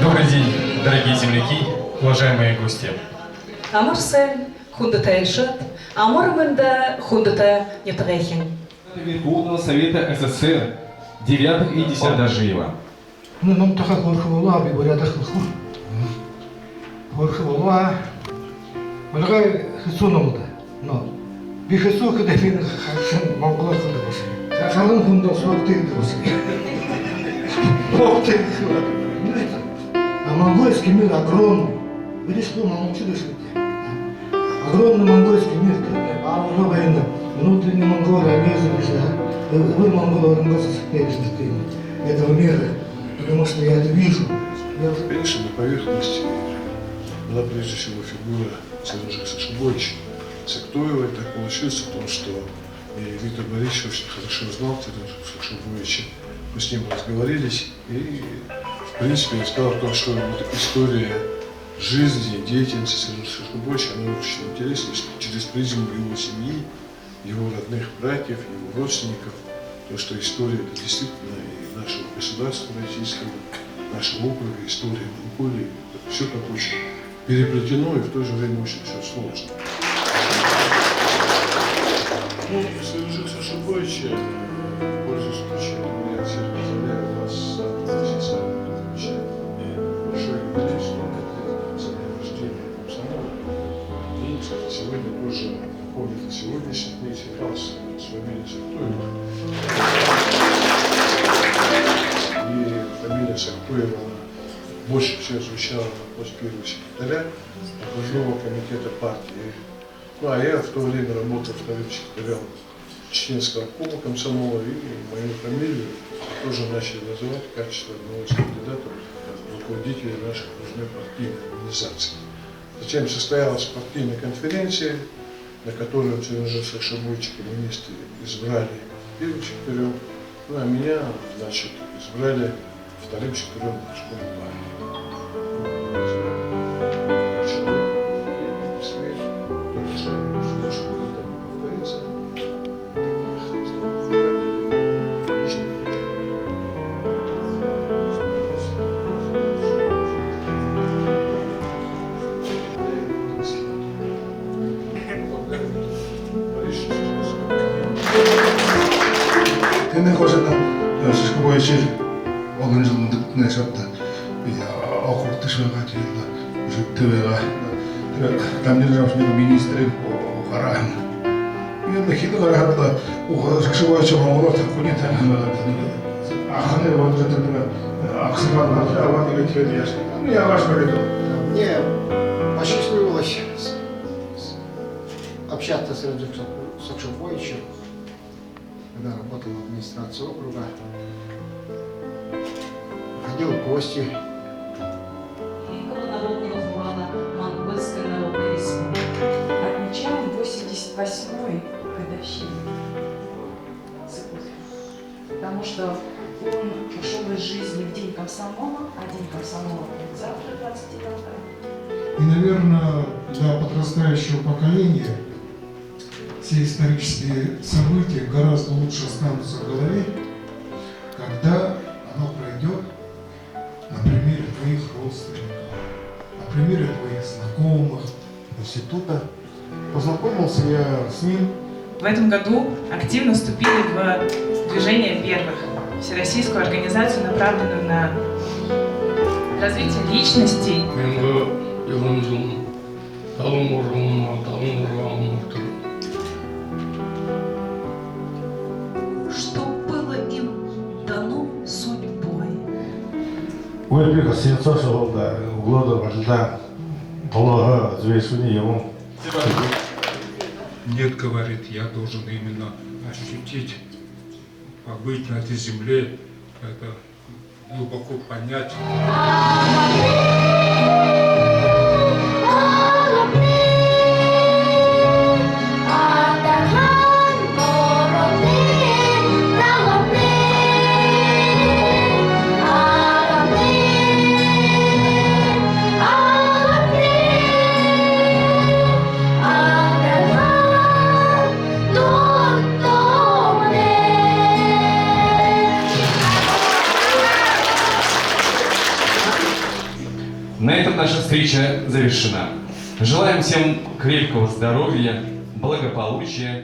Добрый день, дорогие земляки, уважаемые гости. Амарсель, хундата Ильшат, Амармында, хундата Нетагайхин. Верховного Совета СССР 9 и 10 Дажиева. Ну, нам така горховола, биборя дахлху. Горховола. Олгай хисуномда. Но би хису кыда бин хасан монгола кыда босы. Халын хунда сорты босы. Ох ты. А монгольский мир огромный. Видишь, что молчу дышите. Огромный монгольский мир. А уже война. Внутренние монголы обязаны, вы монголы этого мира, потому что я это вижу. Конечно, на поверхности была прежде всего фигура Сережи Сашибовича Сактоева. И так получилось, потому что Виктор Борисович очень хорошо знал Сережу Сашибовича. Мы с ним разговорились, и в принципе я сказал о том, что вот история жизни, деятельности Сережи Сашибовича, она очень интересна через призму его семьи, его родных братьев, его родственников, потому что история это действительно и нашего государства российского, нашего округа, история Монголии, все как очень переплетено и в то же время очень все сложно. Ну, Сережа Сашибовича, пользуясь случаем, я всех поздравляю вас с отличия большой юбилей, что это за день рождения комсомола. И, кстати, сегодня тоже помнит о сегодняшних дней раз с фамилией Сактоева. И фамилия Сактоева больше всего звучала на пост первого секретаря окружного комитета партии. Ну, а я в то время работал вторым секретарем Чеченского обкома комсомола, и мою фамилию тоже начали называть в качестве одного из кандидатов в руководителей нашей окружной партийной организации. Затем состоялась партийная конференция, на которую Сережа Сашибовича коммунисты избрали первым секретарем, ну а меня, значит, избрали вторым секретарем окружной партии. Ennen kuin siis kun voi siis organisoinut ne saattaa ja akuutti syömätiellä sitten vielä tämmöinen on minun ministeri Karahan. Jotenkin Karahan uhasaksi voi se olla kun niitä ahne on se tämmöinen akselilla avati liikkeelle ja vastaan. Мне посчастливилось общаться с Сережей Сакшоповичем, когда работал в администрации округа, ходил в гости. Отмечаем 88-ю годовщину Сыкулова, потому что он ушел из жизни в день комсомола, а день комсомола будет завтра, 29-го. И, наверное, для подрастающего поколения все исторические события гораздо лучше останутся в голове, когда оно пройдет на примере твоих родственников, на примере твоих знакомых. Института. Познакомился я с ним. В этом году активно вступили в движение первых, всероссийскую организацию, направленную на развитие личностей. Что было им дано судьбой. Ой, сенсация была, года вождя, долго известный ему. Нет, говорит, я должен именно ощутить, побыть на этой земле, это глубоко понять. На этом наша встреча завершена. Желаем всем крепкого здоровья, благополучия